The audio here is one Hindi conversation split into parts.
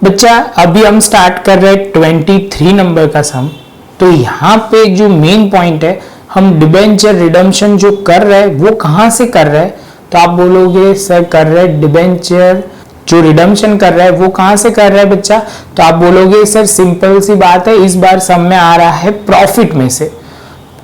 बच्चा अभी हम स्टार्ट कर रहे हैं 23 नंबर का सम। तो यहाँ पे जो मेन पॉइंट है, हम डिबेंचर रिडम्पशन जो कर रहे हैं वो कहाँ से कर रहे हैं, तो आप बोलोगे सर कर रहे हैं डिबेंचर जो रिडम्पशन कर रहा है वो कहाँ से कर रहा है बच्चा, तो आप बोलोगे सर सिंपल सी बात है, इस बार सम में आ रहा है प्रॉफिट में से।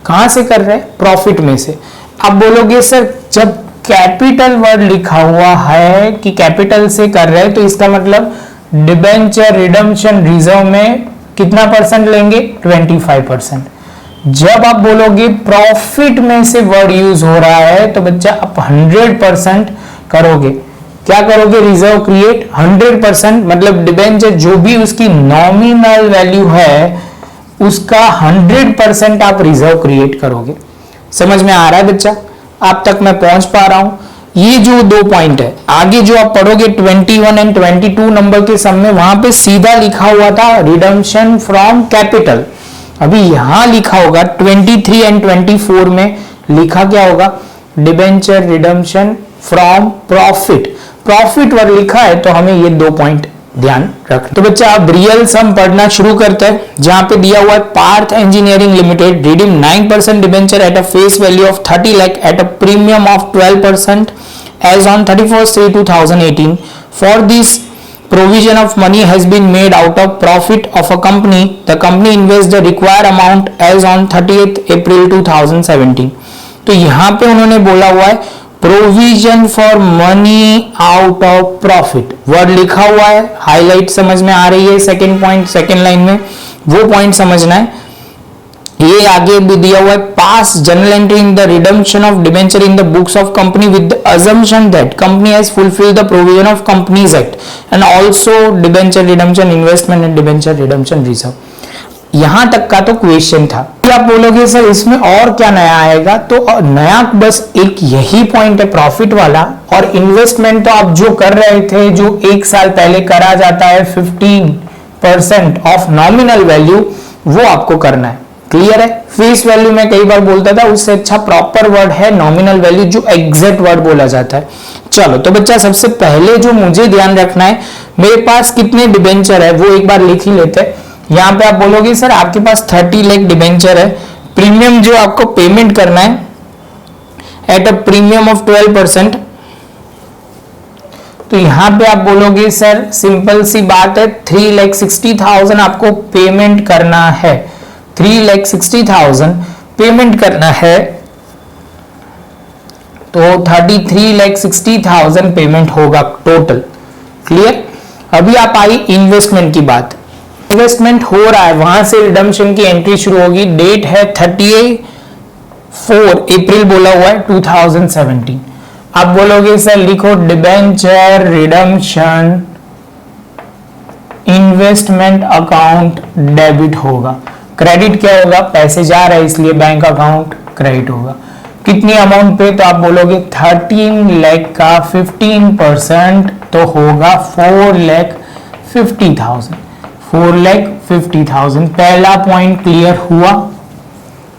कहाँ से कर रहे हैं, प्रॉफिट में से। आप बोलोगे सर जब कैपिटल वर्ड लिखा हुआ है कि कैपिटल से कर रहे हैं तो इसका मतलब डिबेंचर रिडम्पशन रिजर्व में कितना परसेंट लेंगे, 25%। जब आप बोलोगे प्रॉफिट में से वर्ड यूज हो रहा है तो बच्चा आप 100% करोगे। क्या करोगे, रिजर्व क्रिएट 100%, मतलब डिबेंचर जो भी उसकी नॉमिनल वैल्यू है उसका 100% आप रिजर्व क्रिएट करोगे। समझ में आ रहा है बच्चा, आप तक मैं पहुंच पा रहा हूं। ये जो दो पॉइंट है, आगे जो आप पढ़ोगे 21 एंड 22 नंबर के सम में वहां पे सीधा लिखा हुआ था रिडम्पशन फ्रॉम कैपिटल। अभी यहां लिखा होगा 23 एंड 24 में लिखा क्या होगा, debenture redemption from profit. Profit word लिखा है तो हमें ये दो पॉइंट ध्यान रख। तो बच्चा आप रियल सम पढ़ना शुरू करते हैं, जहां पे दिया हुआ है Parth engineering limited redeem 9% debenture at a face value of 30 lakh at a premium of 12% as on 31/3/2018. For this provision of money has been made out of profit of a company. The company invests the required amount as on 30th April 2017. तो यहाँ पे उन्होंने बोला हुआ है provision for money out of profit, word लिखा हुआ है, हाईलाइट समझ में आ रही है, सेकेंड पॉइंट सेकेंड लाइन में वो पॉइंट समझना है। ये आगे भी दिया हुआ है पास journal entry in the redemption of debenture in the books of company with the assumption that company has fulfilled the provision of companies act and also debenture redemption investment and debenture redemption reserve. यहां तक का तो क्वेश्चन था। आप बोलोगे सर इसमें और क्या नया आएगा, तो नया बस एक यही पॉइंट है प्रॉफिट वाला, और इन्वेस्टमेंट तो आप जो कर रहे थे जो एक साल पहले करा जाता है 15% ऑफ नॉमिनल वैल्यू, वो आपको करना है। क्लियर है, फेस वैल्यू में कई बार बोलता था, उससे अच्छा प्रॉपर वर्ड है नॉमिनल वैल्यू, जो एग्जैक्ट वर्ड बोला जाता है। चलो तो बच्चा सबसे पहले जो मुझे ध्यान रखना है, मेरे पास कितने डिबेंचर है वो एक बार लिख ही लेते हैं। यहां पे आप बोलोगे सर आपके पास 30 लाख डिबेंचर है, प्रीमियम जो आपको पेमेंट करना है एट अ प्रीमियम ऑफ 12%, तो यहां पे आप बोलोगे सर सिंपल सी बात है 3,60,000 आपको पेमेंट करना है, 3,60,000 पेमेंट करना है, तो 33,60,000 पेमेंट होगा टोटल। क्लियर। अभी आप आई इन्वेस्टमेंट की बात, इन्वेस्टमेंट हो रहा है, वहां से रिडम्पशन की एंट्री शुरू होगी, डेट है 34 अप्रैल बोला हुआ है 2017। आप बोलोगे सर लिखो debenture redemption investment account debit होगा, क्रेडिट क्या होगा, पैसे जा रहे हैं इसलिए बैंक अकाउंट क्रेडिट होगा। कितनी अमाउंट पे, तो आप बोलोगे 13 लाख का 15% तो होगा 4,50,000, 4,50,000। पहला पॉइंट क्लियर हुआ।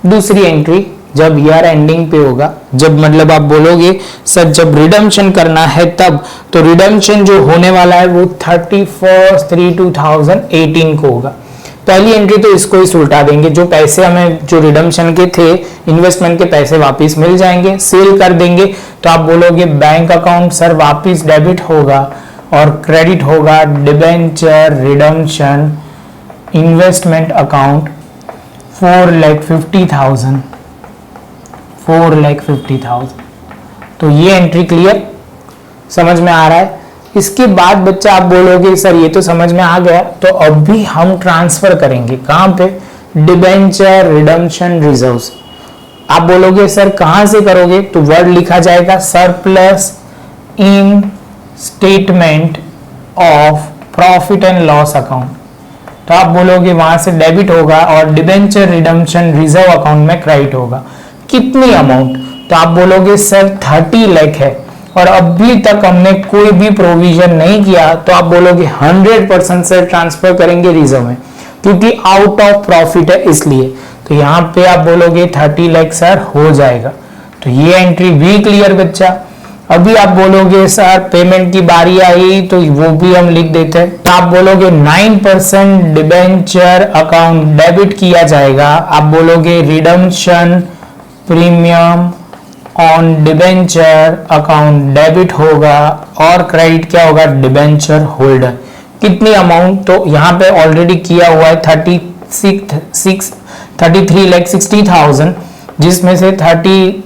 दूसरी एंट्री जब ईयर एंडिंग पे होगा, जब मतलब आप बोलोगे सर जब रिडम्पशन करना है तब, तो रिडम्पशन जो होने वाला है वो 31/3/2018 को होगा। पहली एंट्री तो इसको ही उल्टा देंगे, जो पैसे हमें जो रिडम्पशन के थे इन्वेस्टमेंट के पैसे वापस मिल जाएंगे, सेल कर देंगे, तो आप बोलोगे बैंक अकाउंट सर वापस डेबिट होगा और क्रेडिट होगा डिबेंचर रिडम्पशन इन्वेस्टमेंट अकाउंट 4,50,000, 4,50,000। तो ये एंट्री क्लियर समझ में आ रहा है। इसके बाद बच्चा आप बोलोगे सर ये तो समझ में आ गया, तो अब भी हम ट्रांसफर करेंगे कहां पे, डिबेंचर रिडम्पशन रिजर्व। आप बोलोगे सर कहां से करोगे, तो वर्ड लिखा जाएगा surplus in statement of profit and loss account, तो आप बोलोगे वहां से डेबिट होगा और डिबेंचर रिडम्पशन रिजर्व अकाउंट में क्रेडिट होगा। कितनी अमाउंट, तो आप बोलोगे सर 30 लाख है और अभी तक हमने कोई भी प्रोविजन नहीं किया, तो आप बोलोगे 100% से ट्रांसफर करेंगे रिजर्व में, क्योंकि आउट ऑफ प्रॉफिट है इसलिए। तो यहां पे आप बोलोगे 30 लाख सर हो जाएगा। तो ये एंट्री भी क्लियर बच्चा। अभी आप बोलोगे सर पेमेंट की बारी आई तो वो भी हम लिख देते हैं। तो आप बोलोगे 9% डिबेंचर अकाउंट डेबिट किया जाएगा। आप बोलोगे redemption premium on debenture account debit होगा और क्रेडिट क्या होगा, डिबेंचर होल्डर। कितनी अमाउंट, तो यहाँ पे ऑलरेडी किया हुआ है 33,60,000, जिसमें से 30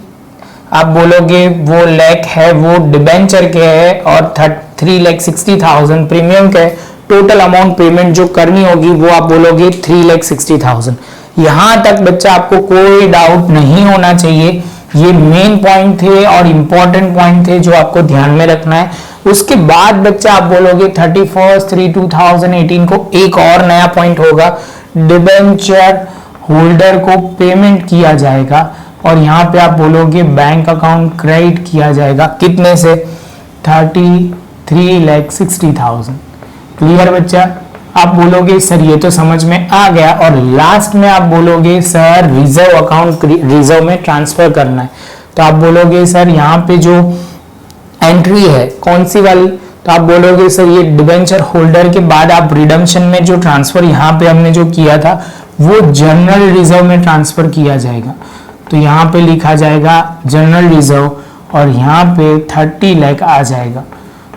आप बोलोगे वो लैख है वो डिबेंचर के है और 3,60,000 प्रीमियम के। टोटल अमाउंट पेमेंट जो करनी होगी वो आप बोलोगे 3,60,000। यहां तक बच्चा आपको कोई डाउट नहीं होना चाहिए। ये मेन पॉइंट थे और इंपॉर्टेंट पॉइंट थे जो आपको ध्यान में रखना है। उसके बाद बच्चा आप बोलोगे 31/3/2018 को एक और नया पॉइंट होगा, डिबेंचर होल्डर को पेमेंट किया जाएगा और यहाँ पे आप बोलोगे बैंक अकाउंट क्रेडिट किया जाएगा। कितने से, 33,60,000। क्लियर बच्चा। आप बोलोगे सर ये तो समझ में आ गया, और लास्ट में आप बोलोगे सर रिजर्व अकाउंट रिजर्व में ट्रांसफर करना है। तो आप बोलोगे सर यहाँ पे जो एंट्री है कौन सी वाली, तो आप बोलोगे सर ये डिबेंचर होल्डर के बाद आप रिडम्पशन में जो ट्रांसफर यहाँ पे हमने जो किया था वो जनरल रिजर्व में ट्रांसफर किया जाएगा। तो यहाँ पे लिखा जाएगा जनरल रिजर्व और यहाँ पे 30 लाख आ जाएगा।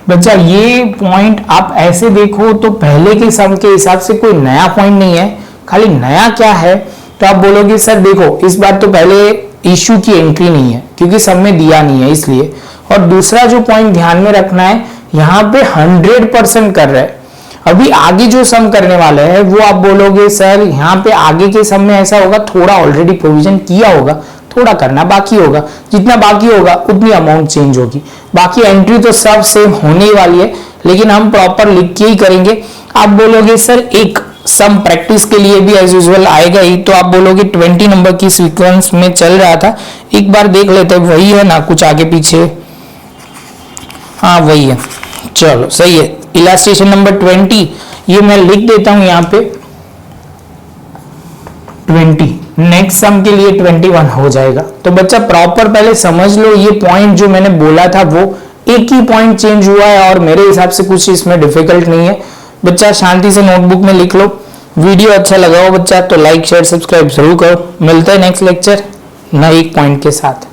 बच्चा ये पॉइंट आप ऐसे देखो तो पहले के सम के हिसाब से कोई नया पॉइंट नहीं है। खाली नया क्या है, तो आप बोलोगे सर देखो इस बार तो पहले इश्यू की एंट्री नहीं है क्योंकि सम में दिया नहीं है इसलिए। और दूसरा जो पॉइंट ध्यान में रखना है, यहाँ पे 100% कर रहे हैं। अभी आगे जो सम करने वाला है वो आप बोलोगे सर यहाँ पे आगे के सम में ऐसा होगा, थोड़ा ऑलरेडी प्रोविजन किया होगा, थोड़ा करना बाकी होगा, जितना बाकी होगा उतनी अमाउंट चेंज होगी। बाकी एंट्री तो सब सेम होने वाली है, लेकिन हम प्रॉपर लिख के ही करेंगे। आप बोलोगे सर एक सम प्रैक्टिस के लिए भी एज यूजुअल आएगा ही, तो आप बोलोगे 20 नंबर की सीक्वेंस में चल रहा था, एक बार देख लेते हैं वही है ना, कुछ आगे पीछे, हाँ वही है, चलो सही है। इलास्ट्रेशन नंबर 20 ये मैं लिख देता हूं यहाँ पे 20, नेक्स्ट सम के लिए 21 हो जाएगा। तो बच्चा प्रॉपर पहले समझ लो ये पॉइंट जो मैंने बोला था वो एक ही पॉइंट चेंज हुआ है और मेरे हिसाब से कुछ इसमें डिफिकल्ट नहीं है। बच्चा शांति से नोटबुक में लिख लो। वीडियो अच्छा लगा हो बच्चा तो लाइक शेयर सब्सक्राइब जरूर करो। मिलते हैं नेक्स्ट लेक्चर नए एक पॉइंट के साथ।